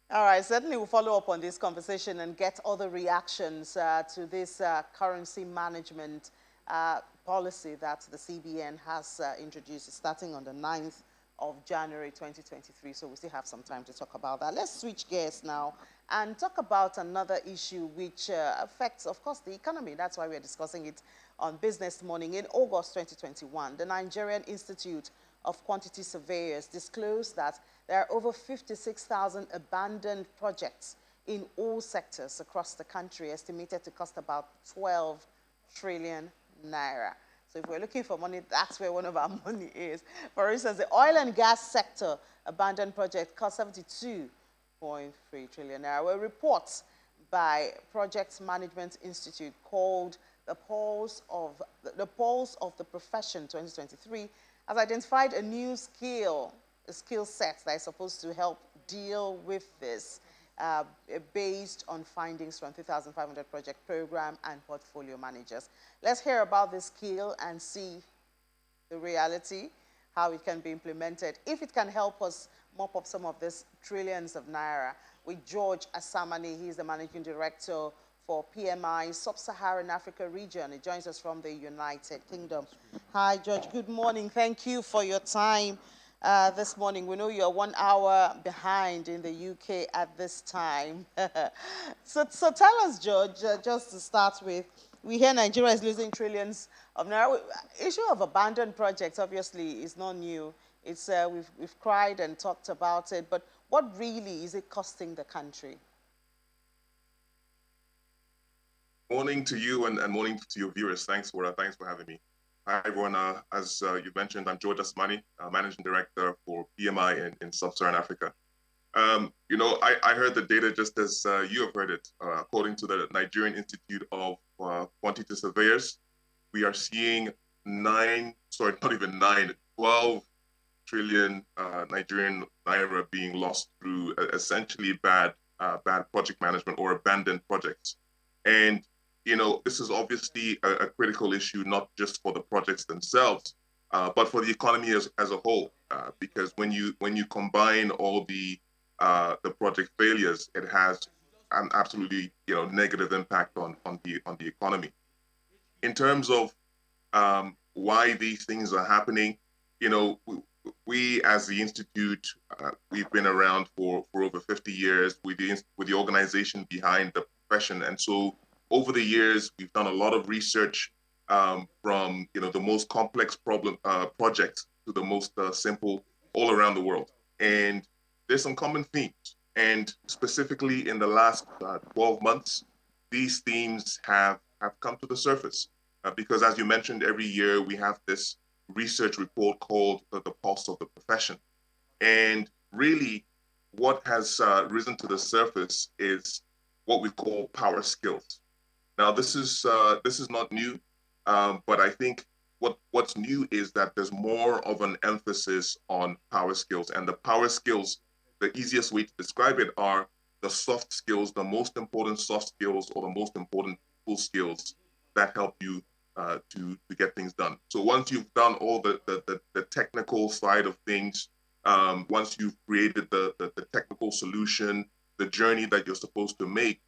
All right, certainly we'll follow up on this conversation and get other reactions to this currency management policy that the CBN has introduced starting on the 9th of January 2023. So we still have some time to talk about that. Let's switch gears now and talk about another issue which affects, of course, the economy. That's why we're discussing it on Business Morning. In August 2021, the Nigerian Institute of Quantity Surveyors disclosed that there are over 56,000 abandoned projects in all sectors across the country, estimated to cost about 12 trillion naira. So if we're looking for money, that's where one of our money is. For instance, the oil and gas sector abandoned project cost 72.3 trillion naira. Well, reports by Project Management Institute called the Pulse of the Profession 2023 has identified a new skill set that is supposed to help deal with this uh, based on findings from 3,500 project program and portfolio managers. Let's hear about this skill and see the reality, how it can be implemented, if it can help us mop up some of these trillions of naira. With George Asamani, he's the managing director for PMI Sub-Saharan Africa region. He joins us from the United Kingdom. Hi, George. Good morning. Thank you for your time this morning. We know you're 1 hour behind in the UK at this time. So tell us, George, just to start with, we hear Nigeria is losing trillions of naira. Issue of abandoned projects, obviously, is not new. It's we've cried and talked about it, but what really is it costing the country? Morning to you and morning to your viewers. Thanks for having me. Hi everyone. As you mentioned, I'm George Asmani, Managing Director for PMI in Sub-Saharan Africa. I heard the data just as you have heard it. According to the Nigerian Institute of Quantity Surveyors, we are seeing not even 12 trillion Nigerian naira being lost through essentially bad project management or abandoned projects. And this is obviously a critical issue, not just for the projects themselves, but for the economy as a whole. Because when you combine all the project failures, it has an absolutely negative impact on the economy. In terms of why these things are happening, you know, we as the institute, we've been around for over 50 years with the organization behind the profession, and so over the years we've done a lot of research from the most complex projects to the most simple all around the world, and there's some common themes, and specifically in the last 12 months, these themes have come to the surface because, as you mentioned, every year we have this research report called the Pulse of the Profession. And really, what has risen to the surface is what we call power skills. Now, this is not new, but I think what's new is that there's more of an emphasis on power skills, and the power skills, the easiest way to describe it are the soft skills, the most important soft skills, or the most important people skills that help you to get things done. So once you've done all the technical side of things, once you've created the technical solution, the journey that you're supposed to make,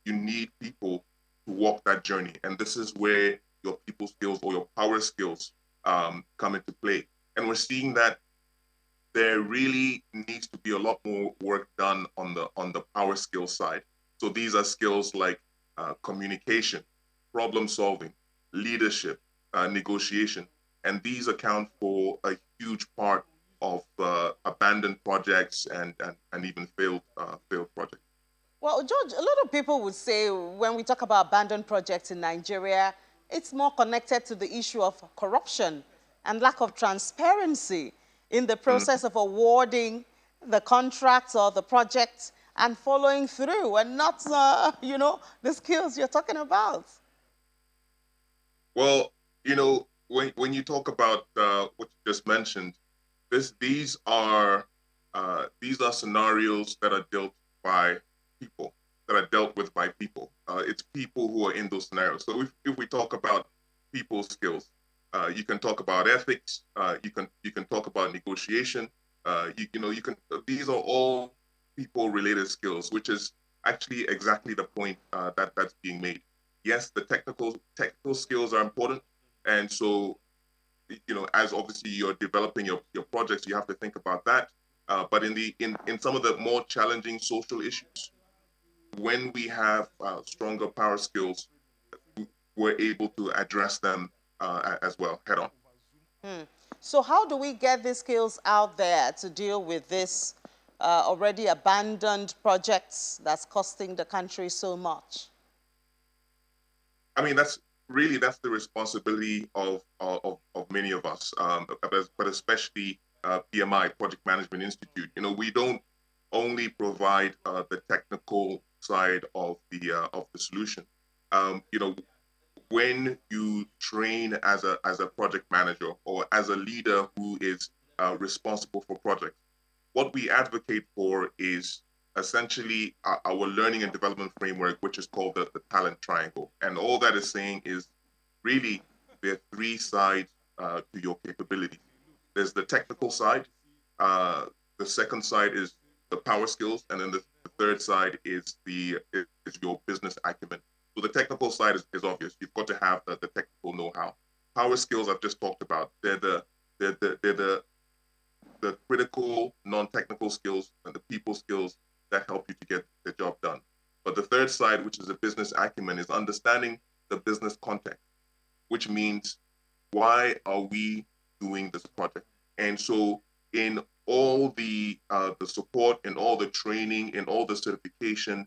you need people to walk that journey. And this is where your people skills or your power skills come into play. And we're seeing that there really needs to be a lot more work done on the power skill side. So these are skills like communication, problem solving, leadership, negotiation, and these account for a huge part of abandoned projects and even failed projects. Well, George, a lot of people would say when we talk about abandoned projects in Nigeria, it's more connected to the issue of corruption and lack of transparency in the Mm. process of awarding the contracts or the projects and following through, and not, the skills you're talking about. Well, when you talk about what you just mentioned, this these are scenarios that are dealt by people, that are dealt with by people. It's people who are in those scenarios. So if we talk about people skills, you can talk about ethics. You can talk about negotiation. You can. These are all people-related skills, which is actually exactly the point that's being made. Yes, the technical skills are important, and so as obviously you're developing your projects, you have to think about that. But in some of the more challenging social issues, when we have stronger power skills, we're able to address them as well head on. So how do we get these skills out there to deal with this already abandoned projects that's costing the country so much? I mean, that's the responsibility of many of us, but especially PMI, Project Management Institute. We don't only provide the technical side of the solution. When you train as a project manager or as a leader who is responsible for projects, what we advocate for is essentially our learning and development framework, which is called the talent triangle. And all that is saying is really there are three sides to your capabilities. There's the technical side, the second side is the power skills, and then the third side is your business acumen. So the technical side is obvious. You've got to have the technical know-how. Power skills I've just talked about. They're the critical non-technical skills and the people skills that help you to get the job done. But the third side, which is a business acumen, is understanding the business context, which means why are we doing this project? And so in all the support, in all the training, in all the certification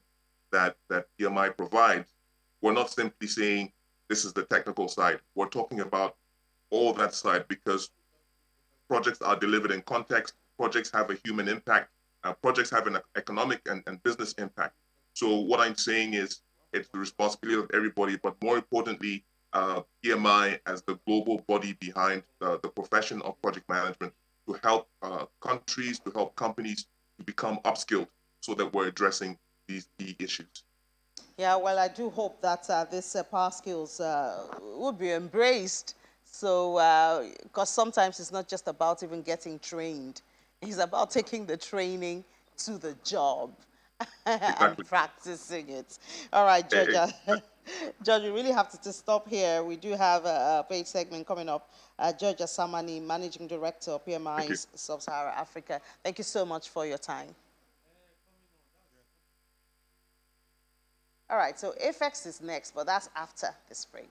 that PMI provides, we're not simply saying this is the technical side. We're talking about all that side because projects are delivered in context, projects have a human impact, projects have an economic and business impact. So what I'm saying is it's the responsibility of everybody, but more importantly, PMI as the global body behind the profession of project management to help countries, to help companies to become upskilled so that we're addressing these key issues. Yeah, well, I do hope that these power skills would be embraced. So, because sometimes it's not just about even getting trained, it's about taking the training to the job and practicing it. All right, Georgia. George, we really have to stop here. We do have a paid segment coming up. Georgia Samani, Managing Director of PMI's Sub-Saharan Africa. Thank you so much for your time. All right, so AFEX is next, but that's after this break.